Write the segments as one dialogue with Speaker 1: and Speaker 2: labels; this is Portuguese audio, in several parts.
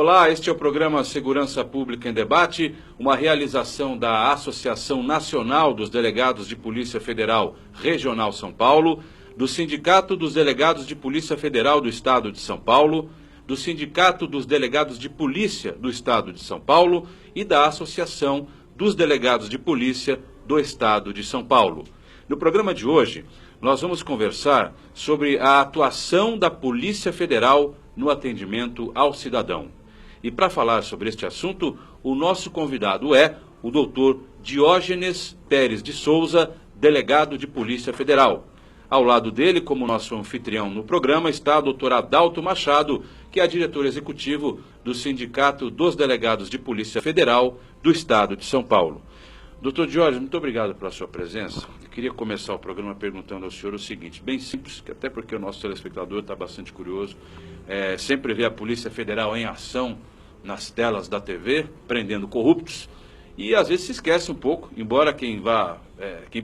Speaker 1: Olá, este é o programa Segurança Pública em Debate, uma realização da Associação Nacional dos Delegados de Polícia Federal Regional São Paulo, do Sindicato dos Delegados de Polícia Federal do Estado de São Paulo, do Sindicato dos Delegados de Polícia do Estado de São Paulo e da Associação dos Delegados de Polícia do Estado de São Paulo. No programa de hoje, nós vamos conversar sobre a atuação da Polícia Federal no atendimento ao cidadão. E para falar sobre este assunto, o nosso convidado é o doutor Diógenes Pérez de Souza, delegado de Polícia Federal. Ao lado dele, como nosso anfitrião no programa, está o doutor Adalto Machado, que é diretor executivo do Sindicato dos Delegados de Polícia Federal do Estado de São Paulo. Doutor Diógenes, muito obrigado pela sua presença. Eu queria começar o programa perguntando ao senhor o seguinte, bem simples, que até porque o nosso telespectador está bastante curioso, sempre vê a Polícia Federal em ação nas telas da TV, prendendo corruptos, e às vezes se esquece um pouco, embora quem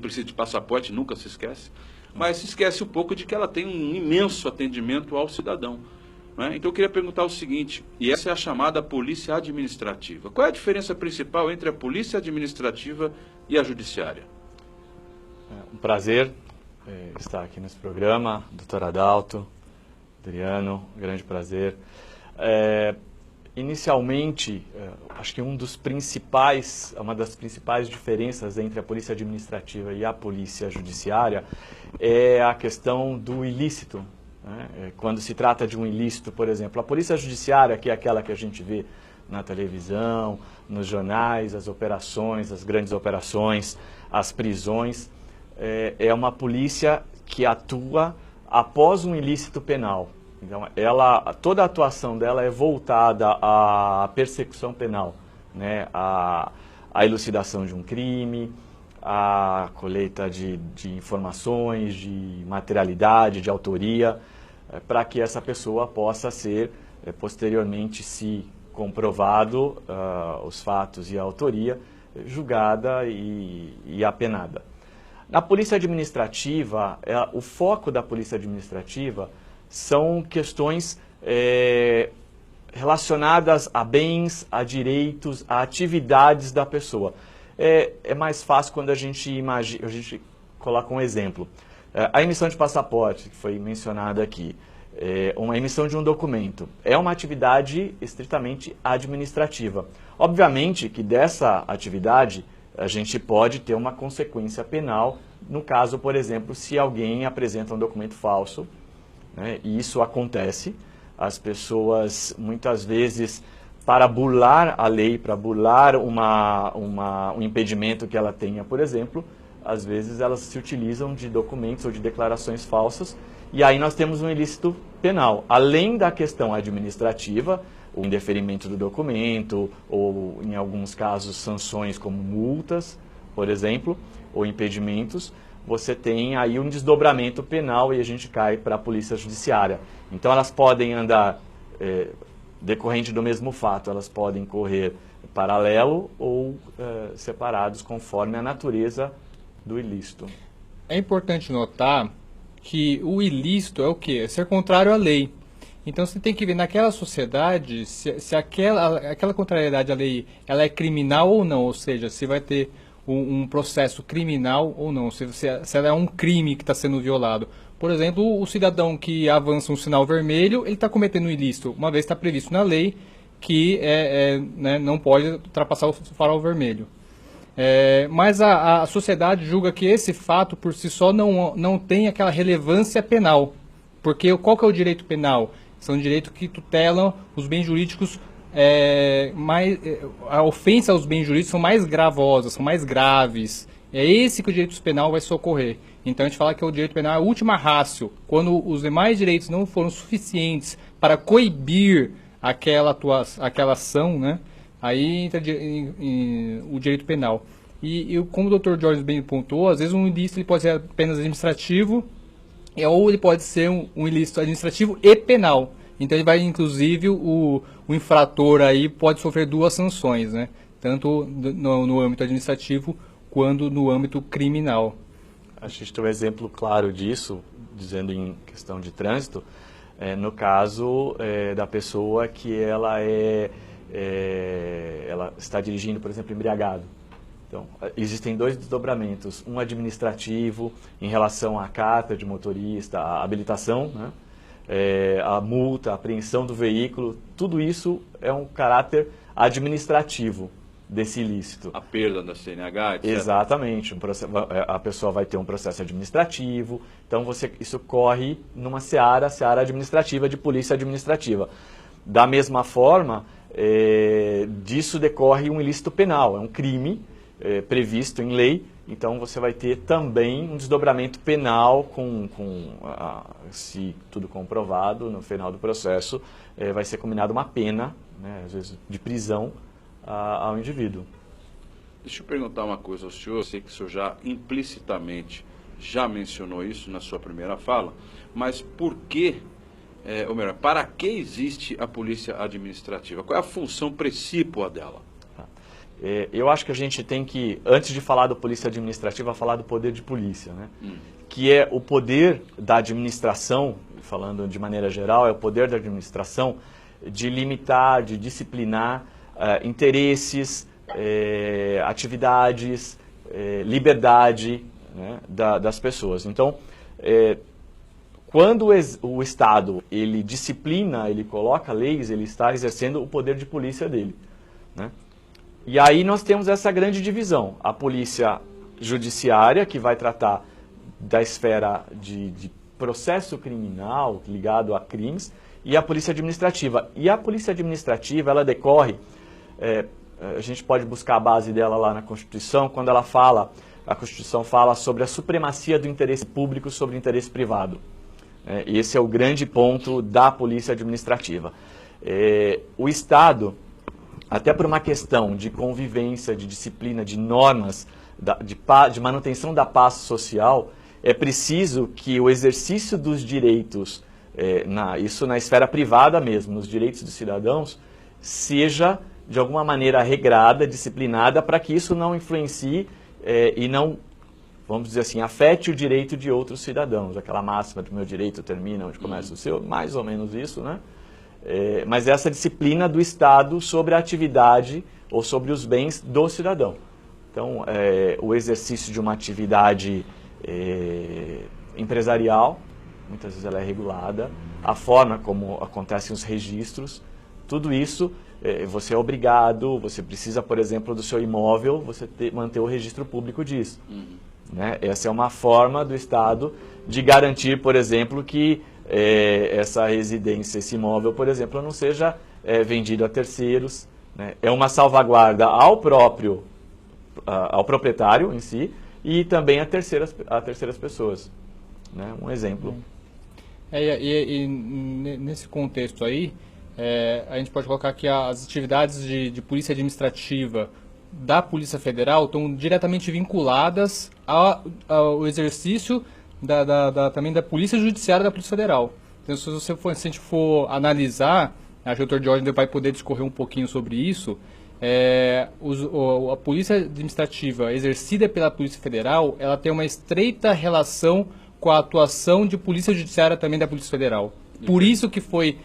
Speaker 1: precisa de passaporte nunca se esquece, mas se esquece um pouco de que ela tem um imenso atendimento ao cidadão. Né? Então eu queria perguntar o seguinte, e essa é a chamada polícia administrativa. Qual é a diferença principal entre a polícia administrativa e a judiciária?
Speaker 2: Um prazer estar aqui nesse programa, doutor Adalto, Adriano, grande prazer. Inicialmente, acho que uma das principais diferenças entre a polícia administrativa e a polícia judiciária é a questão do ilícito. Né? Quando se trata de um ilícito, por exemplo, a polícia judiciária, que é aquela que a gente vê na televisão, nos jornais, as operações, as grandes operações, as prisões, é uma polícia que atua após um ilícito penal. Então, toda a atuação dela é voltada à persecução penal, né? À elucidação de um crime, à colheita de informações, de materialidade, de autoria, para que essa pessoa possa ser, posteriormente, se comprovado os fatos e a autoria, julgada e apenada. Na polícia administrativa, o foco da polícia administrativa são questões relacionadas a bens, a direitos, a atividades da pessoa. É mais fácil quando a gente coloca um exemplo. A emissão de passaporte, que foi mencionada aqui, uma emissão de um documento, é uma atividade estritamente administrativa. Obviamente que dessa atividade a gente pode ter uma consequência penal, no caso, por exemplo, se alguém apresenta um documento falso, né, e isso acontece, as pessoas muitas vezes, para burlar a lei, para burlar um impedimento que ela tenha, por exemplo, às vezes elas se utilizam de documentos ou de declarações falsas, e aí nós temos um ilícito penal. Além da questão administrativa, o indeferimento do documento, ou em alguns casos sanções como multas, por exemplo, ou impedimentos, você tem aí um desdobramento penal e a gente cai para a polícia judiciária. Então elas podem andar, decorrente do mesmo fato, elas podem correr paralelo ou separados conforme a natureza do ilícito.
Speaker 3: É importante notar que o ilícito é o quê? É ser contrário à lei. Então você tem que ver naquela sociedade se aquela contrariedade à lei ela é criminal ou não, ou seja, se vai ter um processo criminal ou não, se ela é um crime que está sendo violado. Por exemplo, o cidadão que avança um sinal vermelho, ele está cometendo um ilícito, uma vez está previsto na lei que né, não pode ultrapassar o farol vermelho. Mas a sociedade julga que esse fato por si só não tem aquela relevância penal. Porque qual que é o direito penal? São direitos que tutelam os bens jurídicos, a ofensa aos bens jurídicos são mais gravosas, são mais graves. É esse que o direito penal vai socorrer. Então a gente fala que o direito penal é a última ratio. Quando os demais direitos não foram suficientes para coibir aquela ação, né? Aí entra o direito penal. E como o Dr. Jorge bem pontuou, às vezes um ilícito ele pode ser apenas administrativo, ou ele pode ser um ilícito administrativo e penal. Então ele vai, inclusive, o infrator aí pode sofrer duas sanções, né? Tanto no âmbito administrativo quanto no âmbito criminal.
Speaker 2: A gente tem um exemplo claro disso, dizendo em questão de trânsito, no caso da pessoa que ela está dirigindo, por exemplo, embriagado. Então, existem dois desdobramentos, um administrativo em relação à carta de motorista, à habilitação, né? A multa, a apreensão do veículo, tudo isso é um caráter administrativo desse ilícito.
Speaker 1: A perda da CNH, etc.
Speaker 2: Exatamente, a pessoa vai ter um processo administrativo, então isso corre numa seara administrativa, de polícia administrativa. Da mesma forma, disso decorre um ilícito penal, é um crime previsto em lei, então você vai ter também um desdobramento penal se tudo comprovado, no final do processo vai ser combinada uma pena, né, às vezes de prisão ao indivíduo.
Speaker 1: Deixa eu perguntar uma coisa ao senhor, eu sei que o senhor já implicitamente já mencionou isso na sua primeira fala, mas por que, ou melhor, para que existe a polícia administrativa? Qual é a função precípua dela?
Speaker 2: Eu acho que a gente tem que, antes de falar da polícia administrativa, falar do poder de polícia, né? Que é o poder da administração, falando de maneira geral, é o poder da administração de limitar, de disciplinar interesses, atividades, liberdade, né, das pessoas. Então, quando o Estado ele disciplina, ele coloca leis, ele está exercendo o poder de polícia dele, né? E aí nós temos essa grande divisão. A polícia judiciária, que vai tratar da esfera de processo criminal ligado a crimes, e a polícia administrativa. E a polícia administrativa, ela decorre, a gente pode buscar a base dela lá na Constituição, quando ela fala, a Constituição fala sobre a supremacia do interesse público sobre o interesse privado. Esse é o grande ponto da polícia administrativa. O Estado, até por uma questão de convivência, de disciplina, de normas, de manutenção da paz social, é preciso que o exercício dos direitos, isso na esfera privada mesmo, nos direitos dos cidadãos, seja de alguma maneira regrada, disciplinada, para que isso não influencie e não, vamos dizer assim, afete o direito de outros cidadãos. Aquela máxima de o meu direito termina onde começa o seu, mais ou menos isso, né? Mas essa disciplina do Estado sobre a atividade ou sobre os bens do cidadão. Então, o exercício de uma atividade empresarial, muitas vezes ela é regulada, a forma como acontecem os registros, tudo isso você é obrigado, você precisa, por exemplo, do seu imóvel, você manter o registro público disso. Né? Essa é uma forma do Estado de garantir, por exemplo, que essa residência, esse imóvel, por exemplo, não seja vendido a terceiros, né? É uma salvaguarda ao proprietário em si e também a terceiras pessoas, né? Um exemplo.
Speaker 3: E nesse contexto aí, a gente pode colocar que as atividades de polícia administrativa da Polícia Federal estão diretamente vinculadas ao exercício também da Polícia Judiciária da Polícia Federal. Então, se a gente for analisar, acho que o Dr. Jorge vai poder discorrer um pouquinho sobre isso, a Polícia Administrativa exercida pela Polícia Federal, ela tem uma estreita relação com a atuação de Polícia Judiciária também da Polícia Federal. Por isso que foi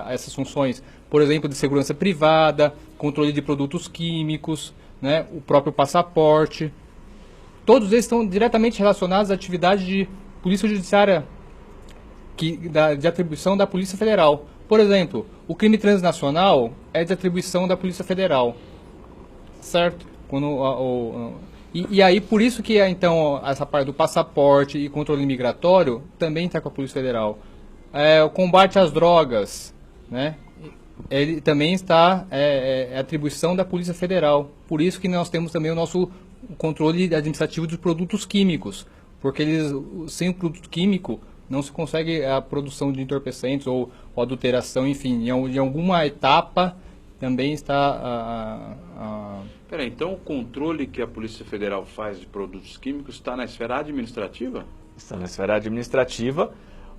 Speaker 3: essas funções, por exemplo, de segurança privada, controle de produtos químicos, né, o próprio passaporte. Todos eles estão diretamente relacionados à atividade de polícia judiciária de atribuição da Polícia Federal. Por exemplo, o crime transnacional é de atribuição da Polícia Federal, certo? E aí, por isso que, então, essa parte do passaporte e controle migratório também está com a Polícia Federal. O combate às drogas, né? Ele também está atribuição da Polícia Federal. Por isso que nós temos também o nosso controle administrativo dos produtos químicos, porque sem o produto químico não se consegue a produção de entorpecentes ou adulteração, enfim, em alguma etapa também está
Speaker 1: Peraí, então o controle que a Polícia Federal faz de produtos químicos está na esfera administrativa?
Speaker 2: Está na esfera administrativa,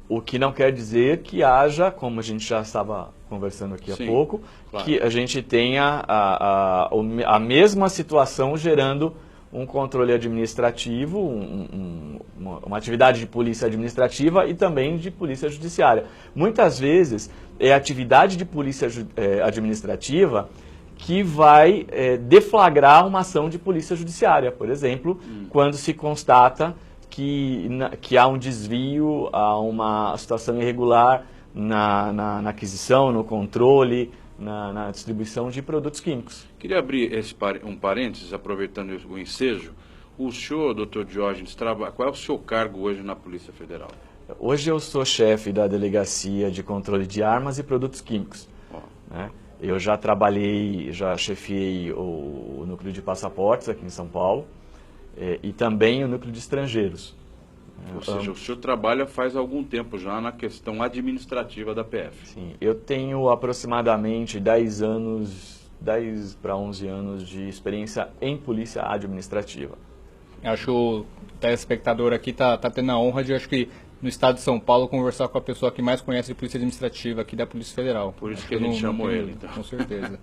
Speaker 2: o que não quer dizer que haja, como a gente já estava conversando aqui há pouco, claro, que a gente tenha a mesma situação gerando um controle administrativo, uma atividade de polícia administrativa e também de polícia judiciária. Muitas vezes é a atividade de polícia administrativa que vai deflagrar uma ação de polícia judiciária, por exemplo, quando se constata que há um desvio, há uma situação irregular na aquisição, no controle, na distribuição de produtos químicos.
Speaker 1: Queria abrir um parênteses, aproveitando o ensejo. O senhor, doutor Diógenes, qual é o seu cargo hoje na Polícia Federal?
Speaker 2: Hoje eu sou chefe da Delegacia de Controle de Armas e Produtos Químicos. Né? Eu já chefiei o núcleo de passaportes aqui em São Paulo e também o núcleo de estrangeiros.
Speaker 1: Ou seja, o senhor trabalha faz algum tempo já na questão administrativa da PF.
Speaker 2: Sim, eu tenho aproximadamente 10 para 11 anos de experiência em polícia administrativa.
Speaker 3: Acho que o telespectador aqui está tendo a honra de, acho que, no estado de São Paulo, conversar com a pessoa que mais conhece de polícia administrativa aqui da Polícia Federal.
Speaker 1: Por isso que a gente chamou ele, então.
Speaker 3: Com certeza.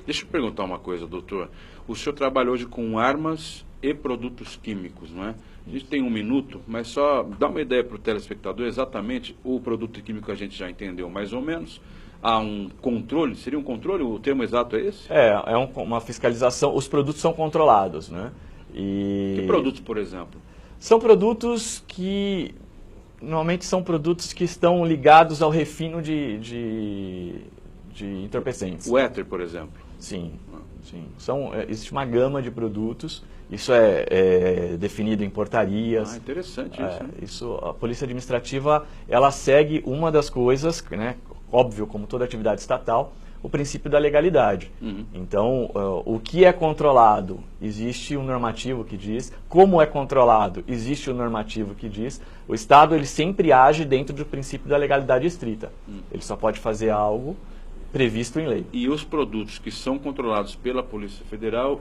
Speaker 1: Deixa eu perguntar uma coisa, doutor. O senhor trabalha hoje com armas e produtos químicos, não é? A gente tem um minuto, mas só dá uma ideia para o telespectador exatamente. O produto químico a gente já entendeu mais ou menos. Há um controle, seria um controle? O termo exato é esse?
Speaker 2: Uma fiscalização. Os produtos são controlados, né?
Speaker 1: Que produtos, por exemplo?
Speaker 2: São produtos que normalmente são produtos que estão ligados ao refino de entorpecentes.
Speaker 1: O éter, por exemplo?
Speaker 2: Sim. Sim. Existe uma gama de produtos, isso é definido em portarias.
Speaker 1: Interessante isso.
Speaker 2: A Polícia Administrativa, ela segue uma das coisas, né, óbvio, como toda atividade estatal, o princípio da legalidade. Então, o que é controlado, existe um normativo que diz, como é controlado, existe um normativo que diz, o Estado ele sempre age dentro do princípio da legalidade estrita. Ele só pode fazer algo previsto em lei.
Speaker 1: E os produtos que são controlados pela Polícia Federal,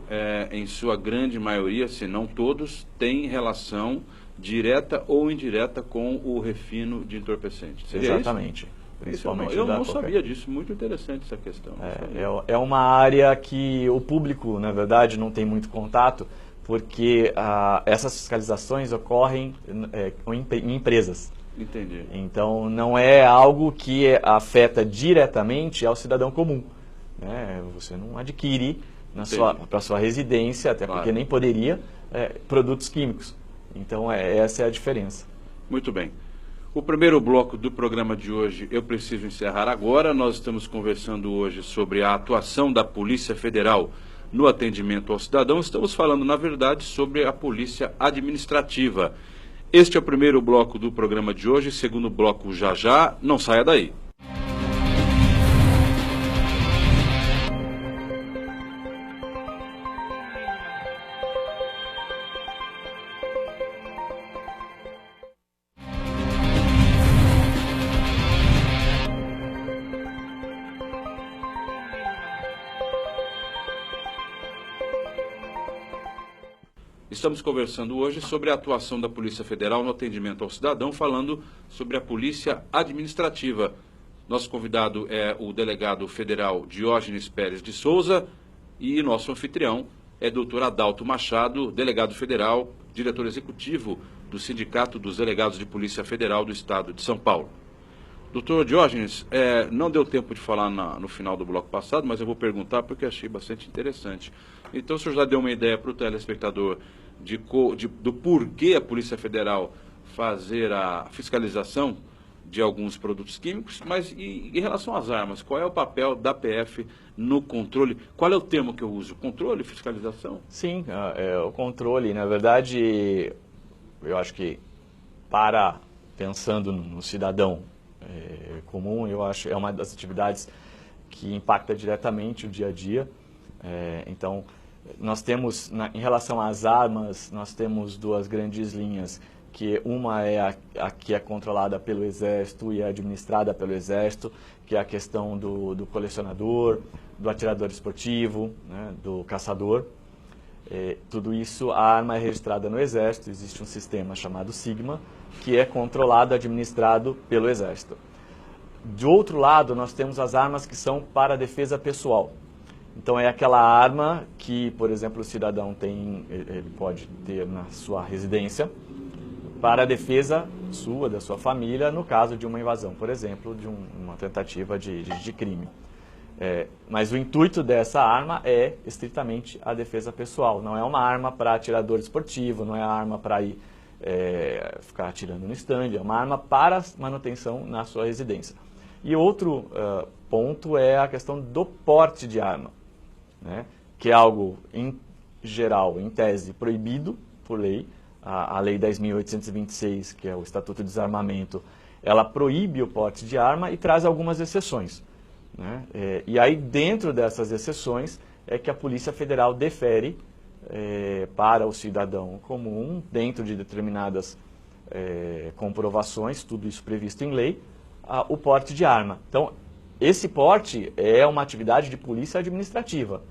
Speaker 1: em sua grande maioria, se não todos, têm relação direta ou indireta com o refino de entorpecentes. Seria
Speaker 2: Exatamente.
Speaker 1: Isso?
Speaker 2: Principalmente
Speaker 1: eu não sabia disso, muito interessante essa questão.
Speaker 2: É uma área que o público, na verdade, não tem muito contato, porque essas fiscalizações ocorrem em empresas.
Speaker 1: Entendi.
Speaker 2: Então, não é algo que afeta diretamente ao cidadão comum. Né? Você não adquire para sua residência, até porque nem poderia, produtos químicos. Então, essa é a diferença.
Speaker 1: Muito bem. O primeiro bloco do programa de hoje eu preciso encerrar agora. Nós estamos conversando hoje sobre a atuação da Polícia Federal no atendimento ao cidadão. Estamos falando, na verdade, sobre a Polícia Administrativa. Este é o primeiro bloco do programa de hoje, segundo bloco já já, não saia daí. Estamos conversando hoje sobre a atuação da Polícia Federal no atendimento ao cidadão, falando sobre a Polícia Administrativa. Nosso convidado é o delegado federal Diógenes Pérez de Souza e nosso anfitrião é doutor Adalto Machado, delegado federal, diretor executivo do Sindicato dos Delegados de Polícia Federal do Estado de São Paulo. Doutor Diógenes, não deu tempo de falar no final do bloco passado, mas eu vou perguntar porque achei bastante interessante. Então, o senhor já deu uma ideia para o telespectador do porquê a Polícia Federal fazer a fiscalização de alguns produtos químicos, mas em relação às armas, qual é o papel da PF no controle? Qual é o termo que eu uso? Controle, fiscalização?
Speaker 2: Sim, o controle, na verdade, eu acho que pensando no cidadão comum, eu acho é uma das atividades que impacta diretamente o dia a dia. Então, nós temos, em relação às armas, nós temos duas grandes linhas, que uma é a que é controlada pelo Exército e é administrada pelo Exército, que é a questão do colecionador, do atirador esportivo, né, do caçador. Tudo isso, a arma é registrada no Exército, existe um sistema chamado Sigma, que é controlado, administrado pelo Exército. De outro lado, nós temos as armas que são para a defesa pessoal. Então é aquela arma que, por exemplo, o cidadão tem, ele pode ter na sua residência para a defesa sua, da sua família, no caso de uma invasão, por exemplo, de uma tentativa de crime. Mas o intuito dessa arma é estritamente a defesa pessoal. Não é uma arma para atirador esportivo, não é arma para ir ficar atirando no stand, é uma arma para manutenção na sua residência. E outro ponto é a questão do porte de arma, né? Que é algo, em geral, em tese, proibido por lei. A Lei 10.826, que é o Estatuto de Desarmamento, ela proíbe o porte de arma e traz algumas exceções, né? E aí, dentro dessas exceções, é que a Polícia Federal defere para o cidadão comum, dentro de determinadas comprovações, tudo isso previsto em lei, o porte de arma. Então, esse porte é uma atividade de polícia administrativa.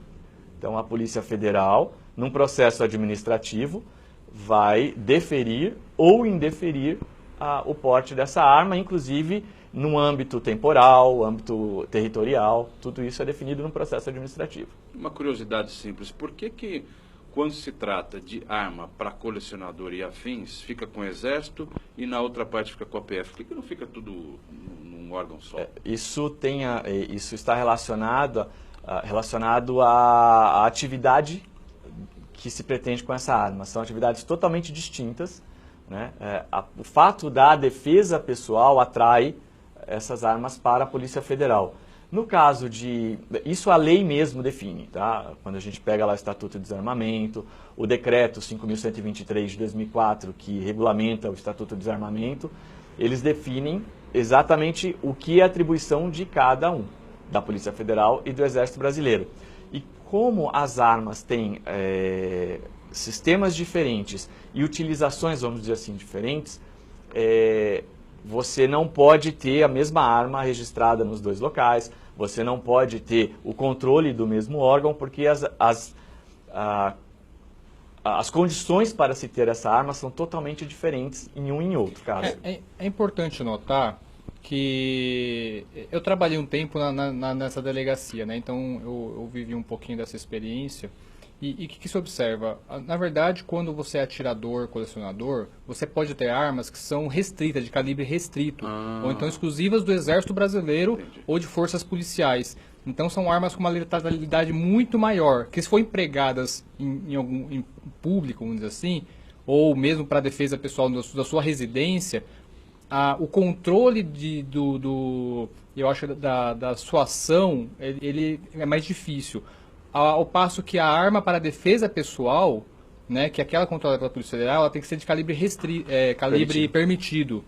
Speaker 2: Então, a Polícia Federal, num processo administrativo, vai deferir ou indeferir o porte dessa arma, inclusive no âmbito temporal, âmbito territorial, tudo isso é definido no processo administrativo.
Speaker 1: Uma curiosidade simples, por que quando se trata de arma para colecionador e afins, fica com o Exército e na outra parte fica com a PF? Por que não fica tudo num órgão só?
Speaker 2: Isso está relacionado à atividade que se pretende com essa arma. São atividades totalmente distintas, né? O fato da defesa pessoal atrai essas armas para a Polícia Federal. No caso de... Isso a lei mesmo define, tá? Quando a gente pega lá o Estatuto de Desarmamento, o Decreto 5.123 de 2004, que regulamenta o Estatuto de Desarmamento, eles definem exatamente o que é atribuição de cada um, da Polícia Federal e do Exército Brasileiro. E como as armas têm sistemas diferentes e utilizações, vamos dizer assim, diferentes, você não pode ter a mesma arma registrada nos dois locais, você não pode ter o controle do mesmo órgão, porque as condições para se ter essa arma são totalmente diferentes em um e em outro caso.
Speaker 3: É importante notar que eu trabalhei um tempo nessa delegacia, né? Então eu vivi um pouquinho dessa experiência. E o que se observa? Na verdade, quando você é atirador, colecionador, você pode ter armas que são restritas, de calibre restrito, ou então exclusivas do Exército Brasileiro. Entendi. Ou de forças policiais. Então são armas com uma letalidade muito maior, que se for empregadas em público, vamos dizer assim, ou mesmo para defesa pessoal da sua residência, o controle eu acho, da sua ação, ele é mais difícil. Ao passo que a arma para defesa pessoal, né, que é aquela controlada pela Polícia Federal, ela tem que ser de calibre permitido.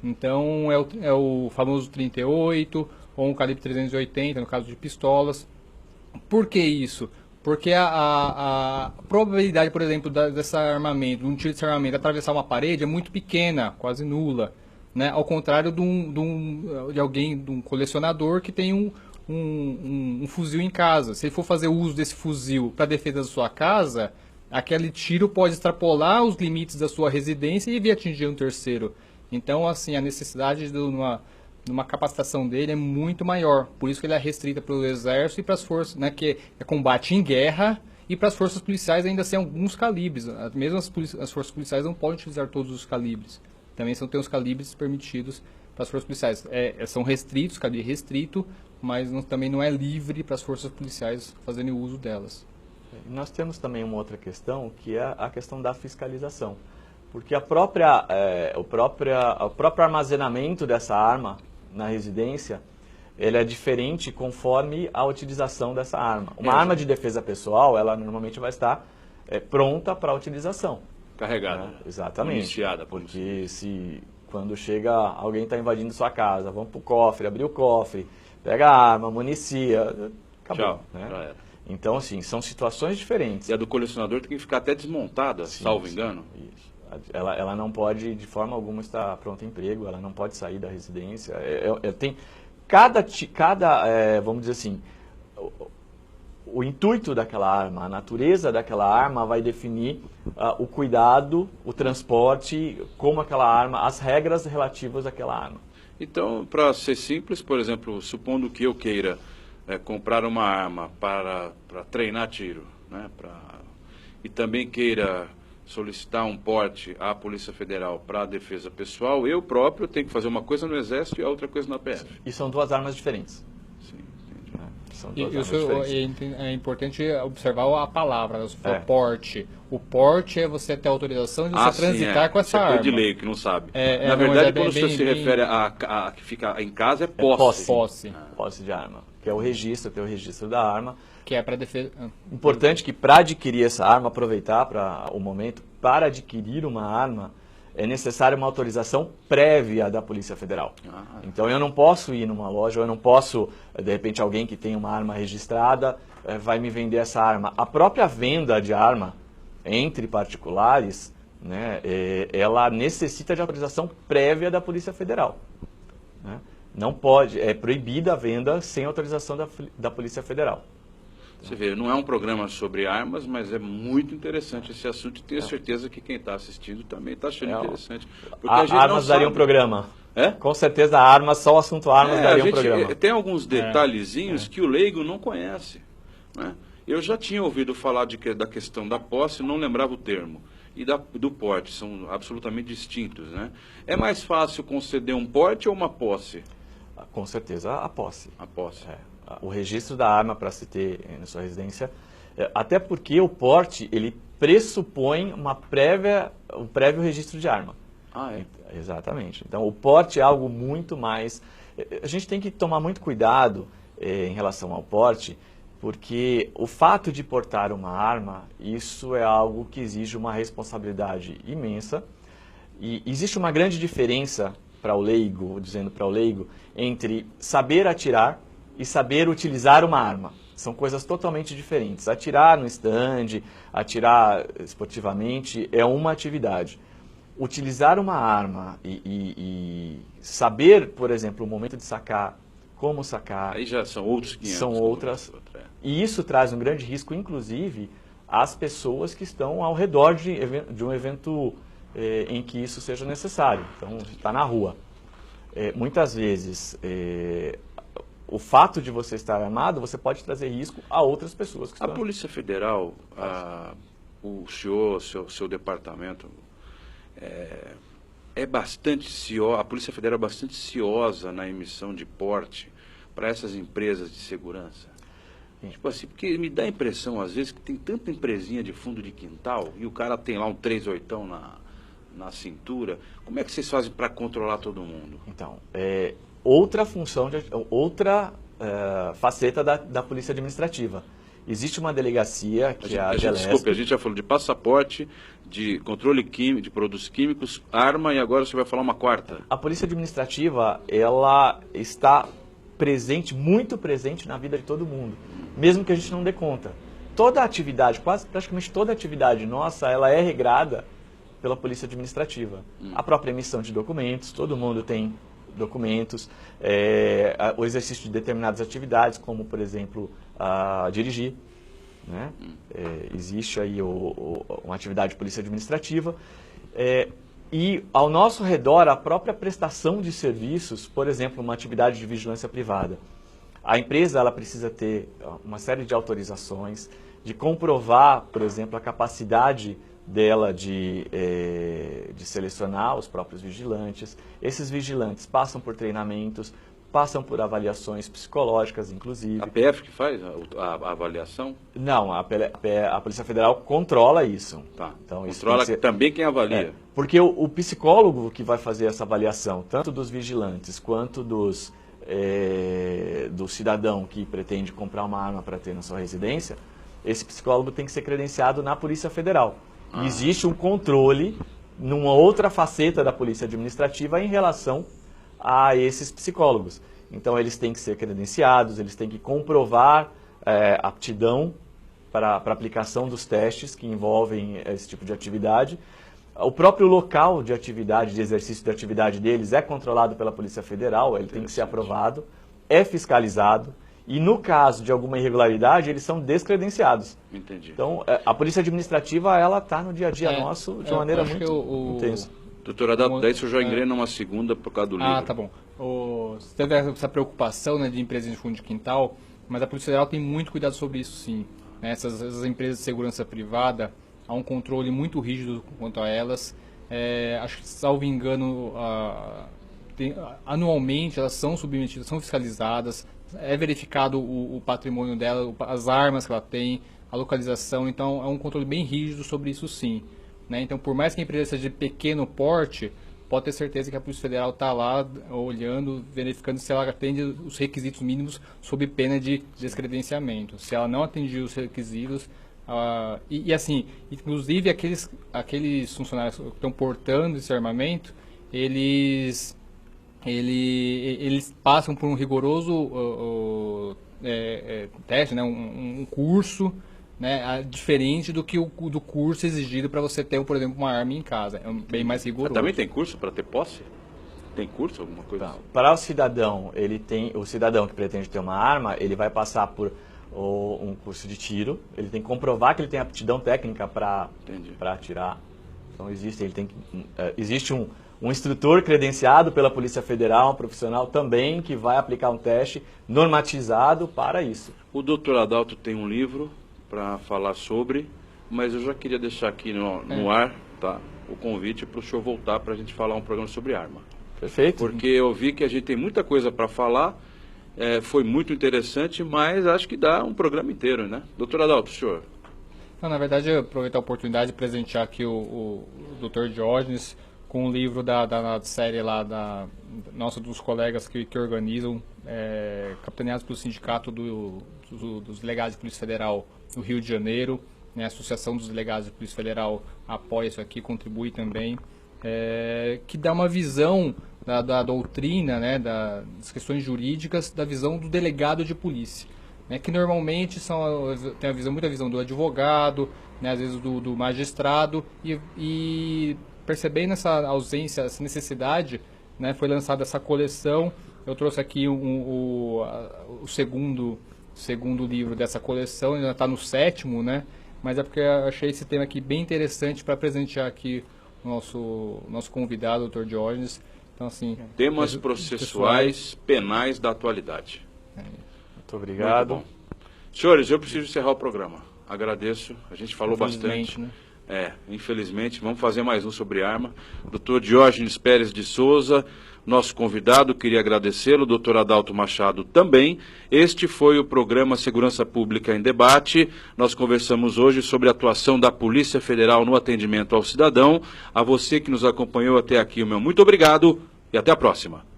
Speaker 3: Então é o famoso 38 ou um calibre 380 no caso de pistolas. Por que isso? Porque a probabilidade, por exemplo, desse armamento, de um tiro desse armamento atravessar uma parede é muito pequena, quase nula, né? Ao contrário de um colecionador que tem um fuzil em casa. Se ele for fazer uso desse fuzil para defesa da sua casa, aquele tiro pode extrapolar os limites da sua residência e vir atingir um terceiro. Então, assim, a necessidade de uma capacitação dele é muito maior. Por isso que ele é restrita pelo Exército e para as forças, né, que é combate em guerra, e para as forças policiais ainda sem alguns calibres. Mesmo as forças policiais não podem utilizar todos os calibres. Também tem os calibres permitidos para as forças policiais. São restritos, calibre restrito, mas também não é livre para as forças policiais fazerem uso delas.
Speaker 2: Nós temos também uma outra questão, que é a questão da fiscalização. Porque o próprio armazenamento dessa arma na residência, ele é diferente conforme a utilização dessa arma. Uma arma de defesa pessoal, ela normalmente vai estar pronta para a utilização.
Speaker 1: Carregada.
Speaker 2: Né? Exatamente.
Speaker 1: Municiada.
Speaker 2: Porque quando chega, alguém está invadindo sua casa, vamos para o cofre, abrir o cofre, pega a arma, municia, acabou.
Speaker 1: Tchau,
Speaker 2: né?
Speaker 1: já era.
Speaker 2: Então, assim, são situações diferentes.
Speaker 1: E a do colecionador tem que ficar até desmontada, salvo engano.
Speaker 2: Isso. Ela não pode, de forma alguma, estar pronta em emprego, ela não pode sair da residência. Tem vamos dizer assim, o intuito daquela arma, a natureza daquela arma vai definir o cuidado, o transporte, como aquela arma, as regras relativas àquela arma.
Speaker 1: Então, para ser simples, por exemplo, supondo que eu queira comprar uma arma para treinar tiro, né, e também queira solicitar um porte à Polícia Federal para a defesa pessoal, eu próprio tenho que fazer uma coisa no Exército e a outra coisa na PF.
Speaker 2: E são duas armas diferentes.
Speaker 1: Sim, entendi.
Speaker 2: São duas armas diferentes.
Speaker 3: É importante observar a palavra, se for porte. O porte é você ter autorização de você transitar com essa arma.
Speaker 1: É coisa de lei que não sabe.
Speaker 3: Na
Speaker 1: verdade, quando você se refere a que fica em casa, é posse.
Speaker 2: Posse de arma, que é o registro, tem o registro da arma.
Speaker 3: Que é para defesa.
Speaker 2: Importante que para adquirir essa arma, aproveitar para o momento, para adquirir uma arma, é necessária uma autorização prévia da Polícia Federal. Então eu não posso ir numa loja, eu não posso, de repente, alguém que tem uma arma registrada vai me vender essa arma. A própria venda de arma entre particulares, né, ela necessita de autorização prévia da Polícia Federal. Né? Não pode, é proibida a venda sem autorização da Polícia Federal.
Speaker 1: Você vê, não é um programa sobre armas, mas é muito interessante esse assunto e tenho certeza que quem está assistindo também está achando interessante. Porque a gente
Speaker 2: armas daria um programa.
Speaker 1: É?
Speaker 2: Com certeza armas, só o assunto armas daria um programa.
Speaker 1: Tem alguns detalhezinhos que o leigo não conhece. Né? Eu já tinha ouvido falar da questão da posse, não lembrava o termo. E do porte, são absolutamente distintos. Né? É mais fácil conceder um porte ou uma posse?
Speaker 2: Com certeza a posse.
Speaker 1: A posse.
Speaker 2: O registro da arma para se ter na sua residência, até porque o porte, ele pressupõe um prévio registro de arma. Exatamente. Então, o porte é algo muito mais... A gente tem que tomar muito cuidado em relação ao porte, porque o fato de portar uma arma, isso é algo que exige uma responsabilidade imensa, e existe uma grande diferença para o leigo, dizendo para o leigo, entre saber atirar e saber utilizar uma arma. São coisas totalmente diferentes. Atirar no stand, atirar esportivamente é uma atividade. Utilizar uma arma e saber, por exemplo, o momento de sacar, como sacar...
Speaker 1: Aí já são outros 500.
Speaker 2: São outras. E isso traz um grande risco, inclusive, às pessoas que estão ao redor de um evento em que isso seja necessário. Então, está na rua. Muitas vezes... o fato de você estar armado, você pode trazer risco a outras pessoas que estão...
Speaker 1: A Polícia Federal, o senhor, seu departamento, é bastante ciosa, a Polícia Federal é bastante ciosa na emissão de porte para essas empresas de segurança. Tipo assim, porque me dá a impressão, às vezes, que tem tanta empresinha de fundo de quintal e o cara tem lá um 38 na cintura. Como é que vocês fazem para controlar todo mundo?
Speaker 2: Então, outra função, outra faceta da Polícia Administrativa. Existe uma delegacia que é a DELESP.
Speaker 1: Desculpe, a gente já falou de passaporte, de controle químico, de produtos químicos, arma, e agora você vai falar uma quarta.
Speaker 2: A Polícia Administrativa, ela está presente, muito presente na vida de todo mundo, mesmo que a gente não dê conta. Toda a atividade, praticamente toda a atividade nossa, ela é regrada pela Polícia Administrativa. A própria emissão de documentos, todo mundo tem documentos, o exercício de determinadas atividades, como, por exemplo, dirigir. Né? Existe aí uma atividade de polícia administrativa. E ao nosso redor, a própria prestação de serviços, por exemplo, uma atividade de vigilância privada. A empresa ela precisa ter uma série de autorizações, de comprovar, por exemplo, a capacidade dela de selecionar os próprios vigilantes. Esses vigilantes passam por treinamentos, passam por avaliações psicológicas, inclusive.
Speaker 1: A PF que faz a avaliação?
Speaker 2: Não, a Polícia Federal controla isso.
Speaker 1: Tá.
Speaker 2: Então,
Speaker 1: controla isso também quem avalia.
Speaker 2: Porque o psicólogo que vai fazer essa avaliação, tanto dos vigilantes quanto do cidadão que pretende comprar uma arma para ter na sua residência, esse psicólogo tem que ser credenciado na Polícia Federal. E existe um controle numa outra faceta da Polícia Administrativa em relação a esses psicólogos. Então, eles têm que ser credenciados, eles têm que comprovar aptidão para a aplicação dos testes que envolvem esse tipo de atividade. O próprio local de atividade, de exercício de atividade deles é controlado pela Polícia Federal, ele tem que ser aprovado, é fiscalizado. E no caso de alguma irregularidade, eles são descredenciados.
Speaker 1: Entendi.
Speaker 2: Então, a Polícia Administrativa, ela está no dia a dia nosso de uma maneira muito intensa.
Speaker 1: Doutora, daí isso já engrena uma segunda por causa do livro.
Speaker 3: Tá bom. Você teve essa preocupação, né, de empresas de fundo de quintal, mas a Polícia Federal tem muito cuidado sobre isso, sim. Né? Essas empresas de segurança privada, há um controle muito rígido quanto a elas. Acho que, salvo engano, anualmente elas são submetidas, são fiscalizadas, é verificado o patrimônio dela, as armas que ela tem, a localização, então é um controle bem rígido sobre isso, sim. Né? Então, por mais que a empresa seja de pequeno porte, pode ter certeza que a Polícia Federal está lá olhando, verificando se ela atende os requisitos mínimos sob pena de descredenciamento. Se ela não atingir os requisitos, assim, inclusive aqueles funcionários que estão portando esse armamento, eles passam por um rigoroso teste, né, um curso, né, diferente do que do curso exigido para você ter, por exemplo, uma arma em casa. É bem mais rigoroso.
Speaker 1: Também tem curso para ter posse? Tem curso, alguma coisa assim?
Speaker 2: Para o cidadão, o cidadão que pretende ter uma arma, ele vai passar por um curso de tiro, ele tem que comprovar que ele tem aptidão técnica para atirar. Então existe um instrutor credenciado pela Polícia Federal, um profissional também, que vai aplicar um teste normatizado para isso.
Speaker 1: O doutor Adalto tem um livro para falar sobre, mas eu já queria deixar aqui no ar, tá, o convite para o senhor voltar para a gente falar um programa sobre arma.
Speaker 2: Perfeito.
Speaker 1: Porque eu vi que a gente tem muita coisa para falar, foi muito interessante, mas acho que dá um programa inteiro, né? Doutor Adalto, senhor?
Speaker 3: Não, na verdade, eu aproveitar a oportunidade de presentear aqui o Dr. Diógenes com um livro da série lá dos colegas que organizam, capitaneados pelo Sindicato dos Delegados de Polícia Federal do Rio de Janeiro, né? A Associação dos Delegados de Polícia Federal apoia isso aqui, contribui também, que dá uma visão da doutrina, né, das questões jurídicas, da visão do delegado de polícia, né, que normalmente tem muita visão do advogado, né, às vezes do magistrado, e percebendo essa ausência, essa necessidade, né, foi lançada essa coleção. Eu trouxe aqui o segundo livro dessa coleção, ainda está no 7º, né, mas é porque eu achei esse tema aqui bem interessante para presentear aqui o nosso convidado, o Dr. Diógenes. Então, assim,
Speaker 1: temas processuais penais da atualidade.
Speaker 2: Muito obrigado.
Speaker 1: Muito bom. Senhores, eu preciso encerrar o programa. Agradeço, a gente falou bastante.
Speaker 3: Né?
Speaker 1: Infelizmente, vamos fazer mais um sobre arma. Dr. Diógenes Pérez de Souza, nosso convidado, queria agradecê-lo, Dr. Adalto Machado também. Este foi o programa Segurança Pública em Debate. Nós conversamos hoje sobre a atuação da Polícia Federal no atendimento ao cidadão. A você que nos acompanhou até aqui, o meu muito obrigado e até a próxima.